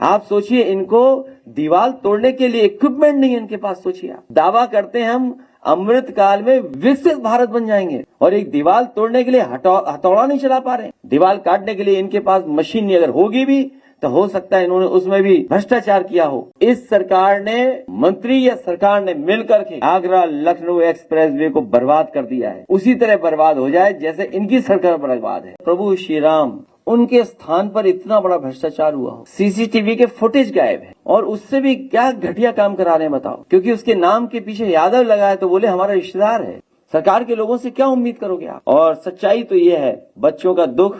आप सोचिए, इनको दीवार तोड़ने के लिए इक्विपमेंट नहीं है इनके पास। सोचिए, आप दावा करते हैं हम अमृत काल में विकसित भारत बन जाएंगे, और एक दीवार तोड़ने के लिए हथौड़ा नहीं चला पा रहे हैं। दीवार काटने के लिए इनके पास मशीन नहीं, अगर होगी भी तो हो सकता है इन्होंने उसमें भी भ्रष्टाचार किया हो। इस सरकार ने, मंत्री या सरकार ने मिलकर के आगरा लखनऊ एक्सप्रेसवे को बर्बाद कर दिया है। उसी तरह बर्बाद हो जाए जैसे इनकी सरकार बर्बाद है। प्रभु श्री राम, उनके स्थान पर इतना बड़ा भ्रष्टाचार हुआ हो, सीसीटीवी के फुटेज गायब है, और उससे भी क्या घटिया काम करा रहे हैं बताओ। क्योंकि उसके नाम के पीछे यादव लगा है तो बोले हमारा रिश्तेदार है। सरकार के लोगों से क्या उम्मीद करोगे आप? और सच्चाई तो ये है, बच्चों का दुख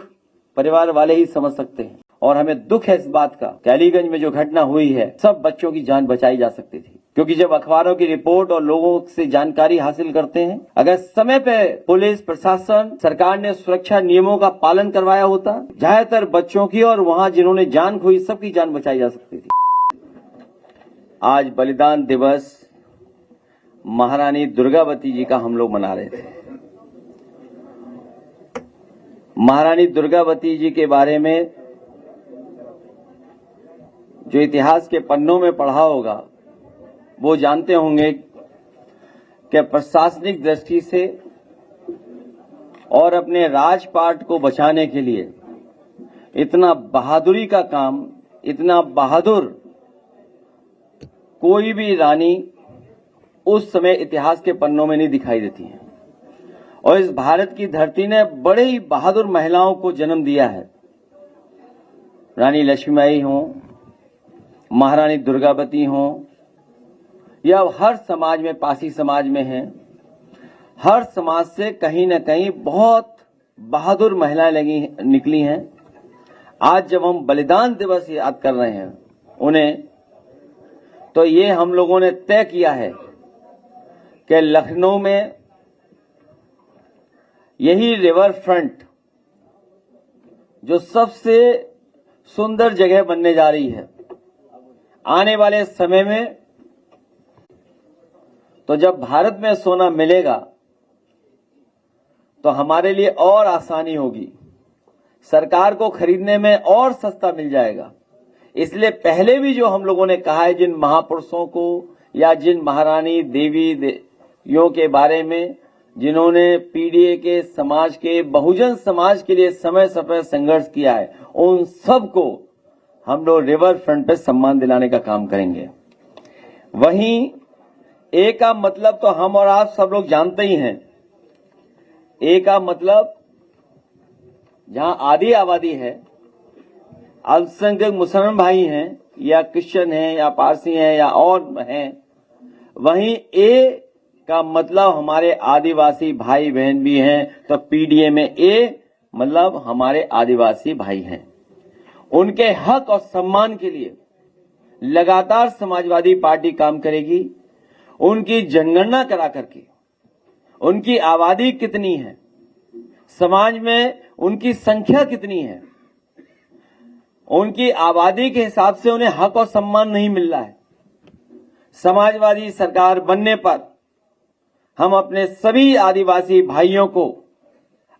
परिवार वाले ही समझ सकते हैं, और हमें दुख है इस बात का कि अलीगंज में जो घटना हुई है, सब बच्चों की जान बचाई जा सकती थी। क्योंकि जब अखबारों की रिपोर्ट और लोगों से जानकारी हासिल करते हैं, अगर समय पे पुलिस प्रशासन सरकार ने सुरक्षा नियमों का पालन करवाया होता, ज्यादातर बच्चों की और वहां जिन्होंने जान खोई सबकी जान बचाई जा सकती थी। आज बलिदान दिवस महारानी दुर्गावती जी का हम लोग मना रहे थे। महारानी दुर्गावती जी के बारे में जो इतिहास के पन्नों में पढ़ा होगा वो जानते होंगे कि प्रशासनिक दृष्टि से और अपने राजपाट को बचाने के लिए इतना बहादुरी का काम, इतना बहादुर कोई भी रानी उस समय इतिहास के पन्नों में नहीं दिखाई देती है। और इस भारत की धरती ने बड़े ही बहादुर महिलाओं को जन्म दिया है। रानी लक्ष्मीबाई हों, महारानी दुर्गावती हों, या हर समाज में, पासी समाज में हैं, हर समाज से कहीं न कहीं बहुत बहादुर महिलाएं निकली हैं। आज जब हम बलिदान दिवस याद कर रहे हैं उन्हें, तो ये हम लोगों ने तय किया है कि लखनऊ में यही रिवर फ्रंट जो सबसे सुंदर जगह बनने जा रही है, आने वाले समय में तो जब भारत में सोना मिलेगा तो हमारे लिए और आसानी होगी, सरकार को खरीदने में और सस्ता मिल जाएगा। इसलिए पहले भी जो हम लोगों ने कहा है, जिन महापुरुषों को या जिन महारानी देवियों के बारे में जिन्होंने पीडीए के समाज के, बहुजन समाज के लिए समय समय संघर्ष किया है, उन सबको हम लोग रिवर फ्रंट पे सम्मान दिलाने का काम करेंगे। वहीं ए का मतलब तो हम और आप सब लोग जानते ही हैं। ए का मतलब जहां आधी आबादी है, अल्पसंख्यक मुसलमान भाई हैं या क्रिश्चियन हैं या पारसी हैं या और हैं, वहीं ए का मतलब हमारे आदिवासी भाई बहन भी हैं। तो पीडीए में ए मतलब हमारे आदिवासी भाई हैं। उनके हक और सम्मान के लिए लगातार समाजवादी पार्टी काम करेगी। उनकी जनगणना करा करके उनकी आबादी कितनी है, समाज में उनकी संख्या कितनी है, उनकी आबादी के हिसाब से उन्हें हक और सम्मान नहीं मिल रहा है। समाजवादी सरकार बनने पर हम अपने सभी आदिवासी भाइयों को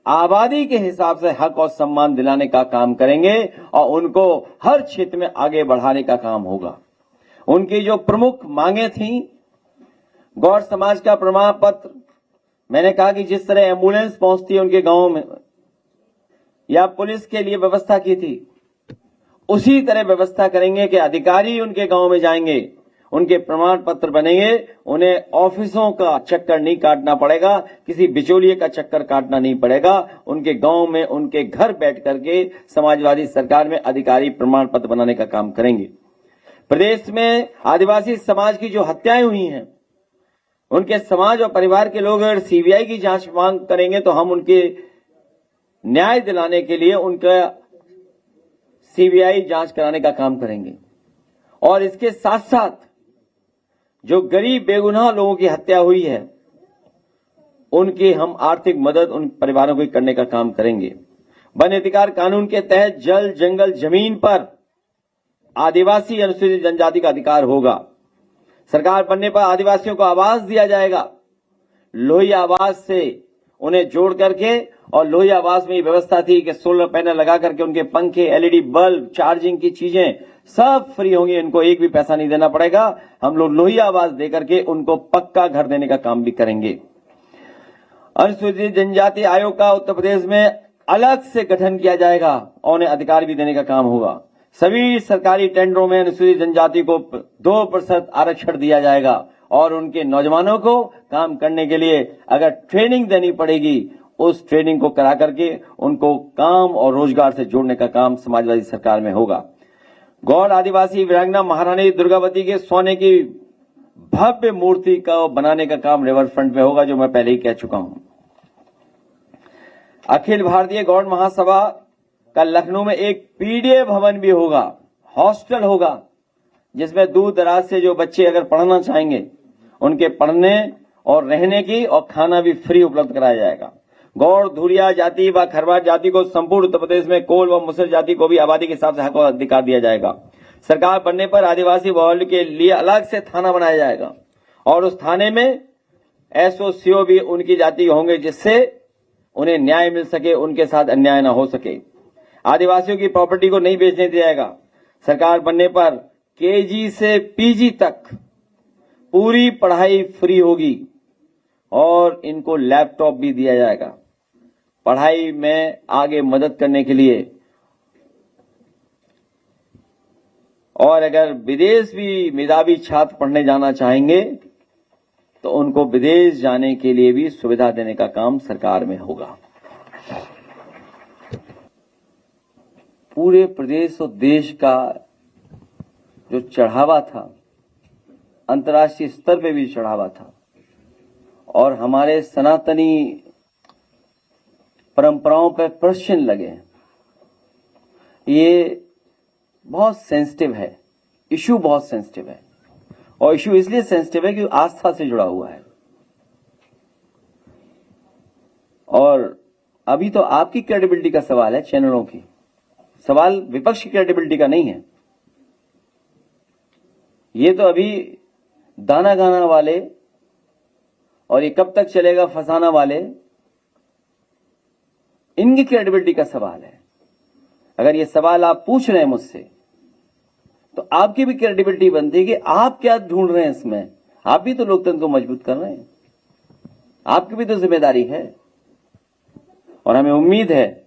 आबादी के हिसाब से हक और सम्मान दिलाने का काम करेंगे और उनको हर क्षेत्र में आगे बढ़ाने का काम होगा। उनकी जो प्रमुख मांगे थीं, गौड़ समाज का प्रमाण पत्र, मैंने कहा कि जिस तरह एम्बुलेंस पहुंचती है उनके गांवों में या पुलिस के लिए व्यवस्था की थी, उसी तरह व्यवस्था करेंगे कि अधिकारी उनके गांव में जाएंगे, उनके प्रमाण पत्र बनेंगे, उन्हें ऑफिसों का चक्कर नहीं काटना पड़ेगा, किसी बिचौलिए का चक्कर काटना नहीं पड़ेगा। उनके गांव में, उनके घर बैठ करके समाजवादी सरकार में अधिकारी प्रमाण पत्र बनाने का काम करेंगे। प्रदेश में आदिवासी समाज की जो हत्याएं हुई हैं, उनके समाज और परिवार के लोग अगर सीबीआई की जांच मांग करेंगे तो हम उनके न्याय दिलाने के लिए उनका सीबीआई जांच कराने का काम करेंगे। और इसके साथ साथ जो गरीब बेगुनाह लोगों की हत्या हुई है, उनकी हम आर्थिक मदद उन परिवारों को करने का काम करेंगे। वन अधिकार कानून के तहत जल, जंगल, जमीन पर आदिवासी अनुसूचित जनजाति का अधिकार होगा। सरकार बनने पर आदिवासियों को आवास दिया जाएगा। लोही आवास से उन्हें जोड़ करके और लोही आवास में ये व्यवस्था थी कि सोलर पैनल लगा करके उनके पंखे, एलईडी बल्ब, चार्जिंग की चीजें सब फ्री होंगी, इनको एक भी पैसा नहीं देना पड़ेगा। हम लोग लोही आवास देकर के उनको पक्का घर देने का काम भी करेंगे। अनुसूचित जनजाति आयोग का उत्तर प्रदेश में अलग से गठन किया जाएगा और उन्हें अधिकार भी देने का काम होगा। सभी सरकारी टेंडरों में अनुसूचित जनजाति को 2% आरक्षण दिया जाएगा और उनके नौजवानों को काम करने के लिए अगर ट्रेनिंग देनी पड़ेगी, उस ट्रेनिंग को करा करके उनको काम और रोजगार से जोड़ने का काम समाजवादी सरकार में होगा। गौड़ आदिवासी वीरांगना महारानी दुर्गावती के सोने की भव्य मूर्ति का बनाने का काम रिवर फ्रंट में होगा, जो मैं पहले ही कह चुका हूं। अखिल भारतीय गौड़ महासभा का लखनऊ में एक पीडीए भवन भी होगा, हॉस्टल होगा, जिसमें दूर दराज से जो बच्चे अगर पढ़ना चाहेंगे उनके पढ़ने और रहने की और खाना भी फ्री उपलब्ध कराया जाएगा। गौड़, धुरिया जाति व खरवार जाति को संपूर्ण उत्तर प्रदेश में कोल व मुसर जाति को भी आबादी के हिसाब से हक और अधिकार दिया जाएगा। सरकार बनने पर आदिवासी बहुल्य के लिए अलग से थाना बनाया जाएगा और उस थाने में एसओसीओ भी उनकी जाति के होंगे, जिससे उन्हें न्याय मिल सके, उनके साथ अन्याय न हो सके। आदिवासियों की प्रॉपर्टी को नहीं बेचने दिया जाएगा। सरकार बनने पर केजी से पीजी तक पूरी पढ़ाई फ्री होगी और इनको लैपटॉप भी दिया जाएगा पढ़ाई में आगे मदद करने के लिए। और अगर विदेश भी मेधावी छात्र पढ़ने जाना चाहेंगे तो उनको विदेश जाने के लिए भी सुविधा देने का काम सरकार में होगा। पूरे प्रदेश और देश का जो चढ़ावा था, अंतर्राष्ट्रीय स्तर पे भी चढ़ावा था और हमारे सनातनी परंपराओं पर प्रश्न लगे। ये बहुत सेंसिटिव है, इशू बहुत सेंसिटिव है और इशू इसलिए सेंसिटिव है कि आस्था से जुड़ा हुआ है। और अभी तो आपकी क्रेडिबिलिटी का सवाल है, चैनलों की, सवाल विपक्ष की क्रेडिबिलिटी का नहीं है। ये तो अभी दाना गाना वाले और ये कब तक चलेगा फसाना वाले, इनकी क्रेडिबिलिटी का सवाल है। अगर ये सवाल आप पूछ रहे हैं मुझसे तो आपकी भी क्रेडिबिलिटी बनती है कि आप क्या ढूंढ रहे हैं इसमें। आप भी तो लोकतंत्र को मजबूत कर रहे हैं, आपकी भी तो जिम्मेदारी है। और हमें उम्मीद है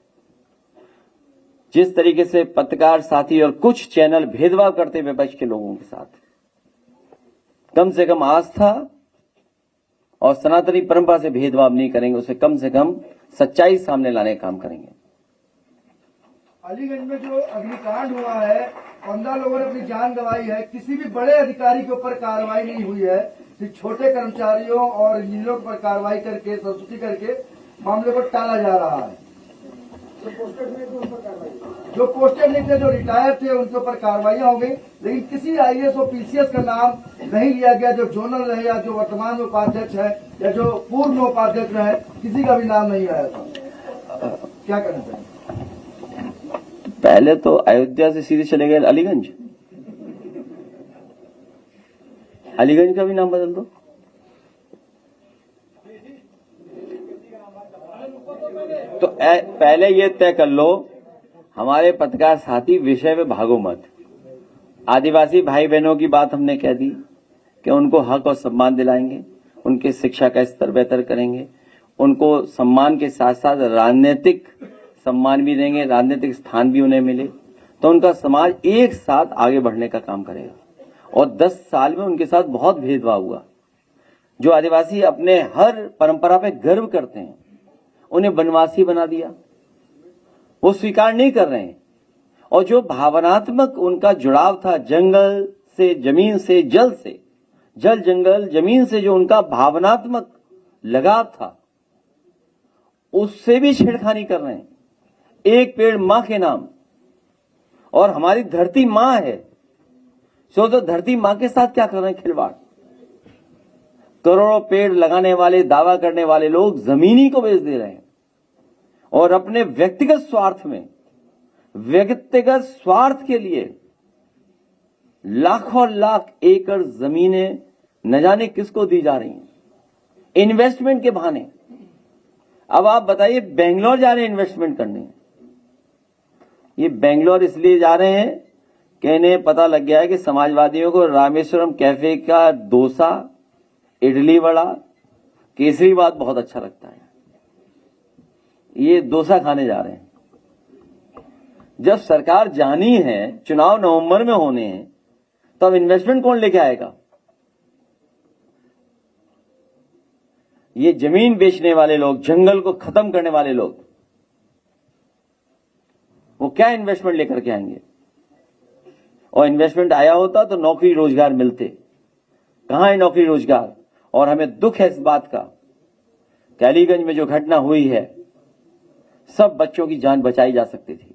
जिस तरीके से पत्रकार साथी और कुछ चैनल भेदभाव करते विपक्ष के लोगों के साथ, कम से कम आस्था और सनातनी परंपरा से भेदभाव नहीं करेंगे, उसे कम से कम सच्चाई सामने लाने का काम करेंगे। अलीगंज में जो अग्निकांड हुआ है, 15 लोगों ने अपनी जान गंवाई है, किसी भी बड़े अधिकारी के ऊपर कार्रवाई नहीं हुई है। सिर्फ छोटे कर्मचारियों और इंजीनियरों पर कार्रवाई करके, संस्तुति करके मामले को टाला जा रहा है। जो पोस्टेड नहीं थे, जो रिटायर थे, उनके ऊपर कार्रवाइयां हो गई, लेकिन किसी आईएएस और पीसीएस का नाम नहीं लिया गया। जो जोनल रहे या जो वर्तमान में उपाध्यक्ष है या जो पूर्व में उपाध्यक्ष रहे, किसी का भी नाम नहीं आया था। क्या करना चाहिए? पहले तो अयोध्या से सीधे चले गए अलीगंज, अलीगंज का भी नाम बदल दो। तो पहले ये तय कर लो, हमारे पत्रकार साथी विषय में भागो मत। आदिवासी भाई बहनों की बात हमने कह दी कि उनको हक और सम्मान दिलाएंगे, उनके शिक्षा का स्तर बेहतर करेंगे, उनको सम्मान के साथ साथ राजनीतिक सम्मान भी देंगे, राजनीतिक स्थान भी उन्हें मिले, तो उनका समाज एक साथ आगे बढ़ने का काम करेगा। और 10 साल में उनके साथ बहुत भेदभाव हुआ। जो आदिवासी अपने हर परंपरा पे गर्व करते हैं, उन्हें बनवासी बना दिया, वो स्वीकार नहीं कर रहे हैं। और जो भावनात्मक उनका जुड़ाव था जंगल से, जमीन से, जल से, जल जंगल जमीन से जो उनका भावनात्मक लगाव था, उससे भी छेड़खानी कर रहे हैं। एक पेड़ मां के नाम, और हमारी धरती मां है, तो धरती मां के साथ क्या कर रहे हैं खिलवाड़। करोड़ों पेड़ लगाने वाले, दावा करने वाले लोग जमीनी को बेच दे रहे हैं और अपने व्यक्तिगत स्वार्थ के लिए लाखों लाख एकड़ जमीनें न जाने किसको दी जा रही हैं, इन्वेस्टमेंट के बहाने। अब आप बताइए, बेंगलोर जा रहे हैं इन्वेस्टमेंट करने। ये बेंगलोर इसलिए जा रहे हैं कि इन्हें पता लग गया है कि समाजवादियों को रामेश्वरम कैफे का डोसा, इडली वड़ा, केसरी बात बहुत अच्छा लगता है। ये डोसा खाने जा रहे हैं। जब सरकार जानी है, चुनाव नवंबर में होने हैं, तो अब इन्वेस्टमेंट कौन लेके आएगा? ये जमीन बेचने वाले लोग, जंगल को खत्म करने वाले लोग, वो क्या इन्वेस्टमेंट लेकर के आएंगे? और इन्वेस्टमेंट आया होता तो नौकरी रोजगार मिलते। कहां है नौकरी रोजगार? और हमें दुख है इस बात का कि अलीगंज में जो घटना हुई है, सब बच्चों की जान बचाई जा सकती थी।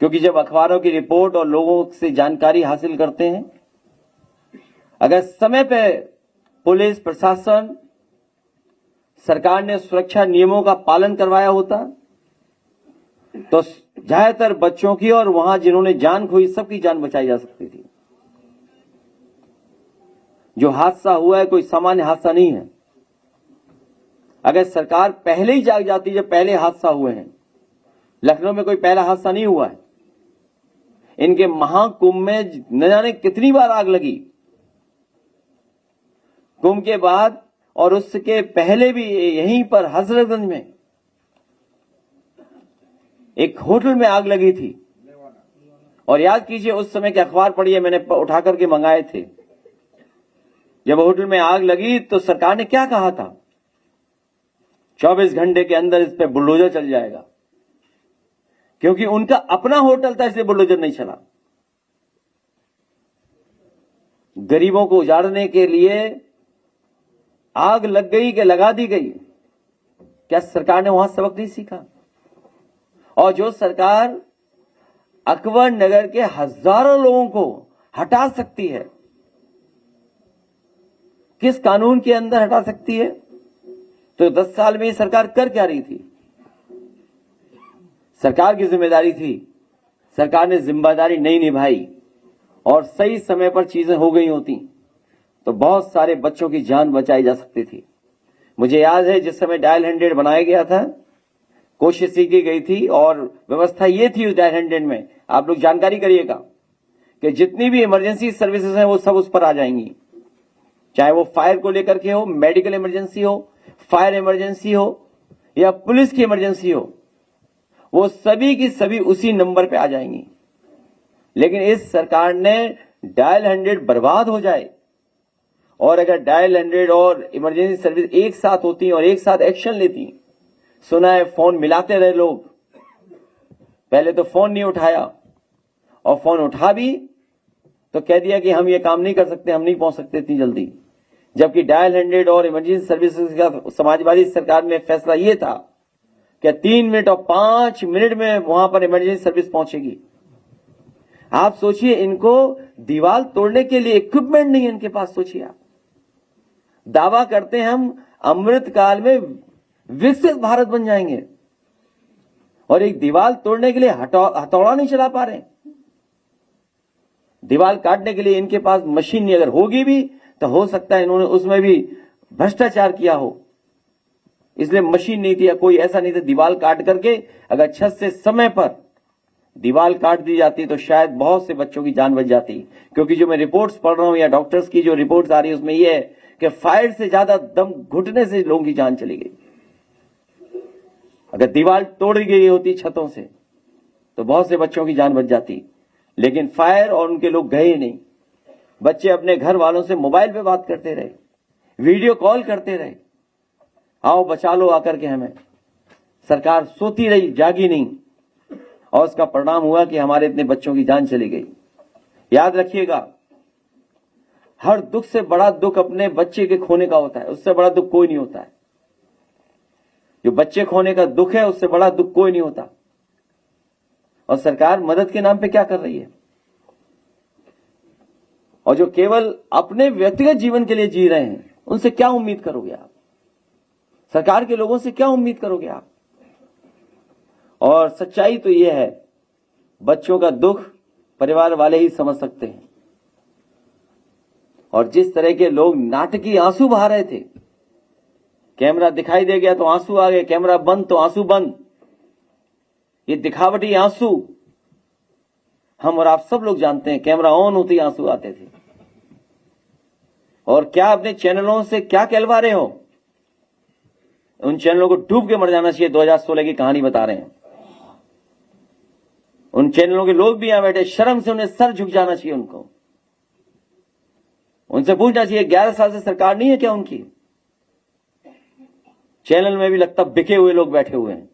क्योंकि जब अखबारों की रिपोर्ट और लोगों से जानकारी हासिल करते हैं, अगर समय पे पुलिस प्रशासन, सरकार ने सुरक्षा नियमों का पालन करवाया होता तो ज्यादातर बच्चों की और वहां जिन्होंने जान खोई सबकी जान बचाई जा सकती थी। जो हादसा हुआ है कोई सामान्य हादसा नहीं है। अगर सरकार पहले ही जाग जाती, जब पहले हादसा हुए हैं, लखनऊ में कोई पहला हादसा नहीं हुआ है। इनके महाकुंभ में न जाने कितनी बार आग लगी, कुंभ के बाद और उसके पहले भी यहीं पर हजरतगंज में एक होटल में आग लगी थी। और याद कीजिए, उस समय के अखबार पढ़िए, मैंने उठा करके मंगाए थे। जब होटल में आग लगी तो सरकार ने क्या कहा था? 24 घंटे के अंदर इस पे बुलडोजर चल जाएगा। क्योंकि उनका अपना होटल था, इसलिए बुलडोजर नहीं चला। गरीबों को उजाड़ने के लिए आग लग गई कि लगा दी गई। क्या सरकार ने वहां सबक नहीं सीखा? और जो सरकार अकबर नगर के हजारों लोगों को हटा सकती है, किस कानून के अंदर हटा सकती है? तो 10 साल में ये सरकार कर क्या रही थी? सरकार की जिम्मेदारी थी, सरकार ने जिम्मेदारी नहीं निभाई और सही समय पर चीजें हो गई होती तो बहुत सारे बच्चों की जान बचाई जा सकती थी। मुझे याद है जिस समय डायल 100 बनाया गया था, कोशिश की गई थी और व्यवस्था ये थी उस डायल 100 में, आप लोग जानकारी करिएगा कि जितनी भी इमरजेंसी सर्विसेज हैं वो सब उस पर आ जाएंगी। चाहे वो फायर को लेकर के हो, मेडिकल इमरजेंसी हो, फायर इमरजेंसी हो या पुलिस की इमरजेंसी हो, वो सभी की सभी उसी नंबर पे आ जाएंगी। लेकिन इस सरकार ने डायल 100 बर्बाद हो जाए, और अगर डायल 100 और इमरजेंसी सर्विस एक साथ होती और एक साथ एक्शन लेती, सुना है फोन मिलाते रहे लोग, पहले तो फोन नहीं उठाया और फोन उठा भी तो कह दिया कि हम ये काम नहीं कर सकते, हम नहीं पहुंच सकते इतनी जल्दी। जबकि डायल 100 और इमरजेंसी सर्विसेज का समाजवादी सरकार में फैसला ये था कि 3 मिनट और 5 मिनट में वहां पर इमरजेंसी सर्विस पहुंचेगी। आप सोचिए, इनको दीवार तोड़ने के लिए इक्विपमेंट नहीं है इनके पास। सोचिए आप, दावा करते हैं हम अमृत काल में विकसित भारत बन जाएंगे और एक दीवार तोड़ने के लिए हथौड़ा नहीं चला पा रहे। दीवार काटने के लिए इनके पास मशीन नहीं, अगर होगी भी तो हो सकता है इन्होंने उसमें भी भ्रष्टाचार किया हो, इसलिए मशीन नहीं थी या कोई ऐसा नहीं था। दीवार काट करके अगर छत से समय पर दीवार काट दी जाती तो शायद बहुत से बच्चों की जान बच जाती। क्योंकि जो मैं रिपोर्ट्स पढ़ रहा हूं या डॉक्टर्स की जो रिपोर्ट्स आ रही है उसमें यह है कि फायर से ज्यादा दम घुटने से लोगों की जान चली गई। अगर दीवार तोड़ गई होती छतों से तो बहुत से बच्चों की जान बच जाती। लेकिन फायर और उनके लोग गए नहीं। बच्चे अपने घर वालों से मोबाइल पे बात करते रहे, वीडियो कॉल करते रहे, आओ बचा लो आकर के हमें। सरकार सोती रही, जागी नहीं, और उसका परिणाम हुआ कि हमारे इतने बच्चों की जान चली गई। याद रखिएगा, हर दुख से बड़ा दुख अपने बच्चे के खोने का होता है, उससे बड़ा दुख कोई नहीं होता है। जो बच्चे खोने का दुख है उससे बड़ा दुख कोई नहीं होता। और सरकार मदद के नाम पे क्या कर रही है? और जो केवल अपने व्यक्तिगत जीवन के लिए जी रहे हैं उनसे क्या उम्मीद करोगे आप? सरकार के लोगों से क्या उम्मीद करोगे आप? और सच्चाई तो यह है, बच्चों का दुख परिवार वाले ही समझ सकते हैं। और जिस तरह के लोग नाटकीय आंसू बहा रहे थे, कैमरा दिखाई दे गया तो आंसू आ गए, कैमरा बंद तो आंसू बंद। ये दिखावटी आंसू हम और आप सब लोग जानते हैं। कैमरा ऑन होते ही आंसू आते थे। और क्या अपने चैनलों से क्या कहलवा रहे हो? उन चैनलों को डूब के मर जाना चाहिए। 2016 की कहानी बता रहे हैं। उन चैनलों के लोग भी यहां बैठे, शर्म से उन्हें सर झुक जाना चाहिए। उनको उनसे पूछना चाहिए 11 साल से सरकार नहीं है क्या उनकी? चैनल में भी लगता बिके हुए लोग बैठे हुए हैं।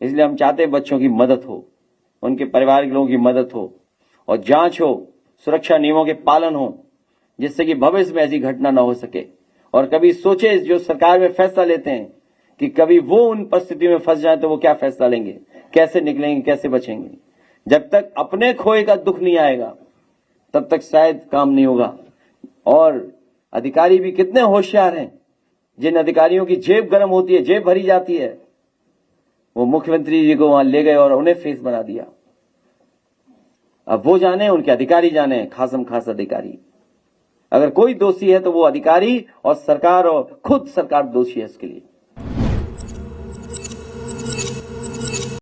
इसलिए हम चाहते हैं बच्चों की मदद हो, उनके परिवार के लोगों की मदद हो और जांच हो, सुरक्षा नियमों के पालन हो, जिससे कि भविष्य में ऐसी घटना ना हो सके। और कभी सोचे जो सरकार में फैसला लेते हैं कि कभी वो उन परिस्थितियों में फंस जाए तो वो क्या फैसला लेंगे, कैसे निकलेंगे, कैसे बचेंगे। जब तक अपने खोए का दुख नहीं आएगा तब तक शायद काम नहीं होगा। और अधिकारी भी कितने होशियार हैं। जिन अधिकारियों की जेब गर्म होती है, जेब भरी जाती है, वो मुख्यमंत्री जी को वहां ले गए और उन्हें फेस बना दिया। अब वो जाने, उनके अधिकारी जाने, खासम खास अधिकारी। अगर कोई दोषी है तो वो अधिकारी और सरकार, और खुद सरकार दोषी है इसके लिए।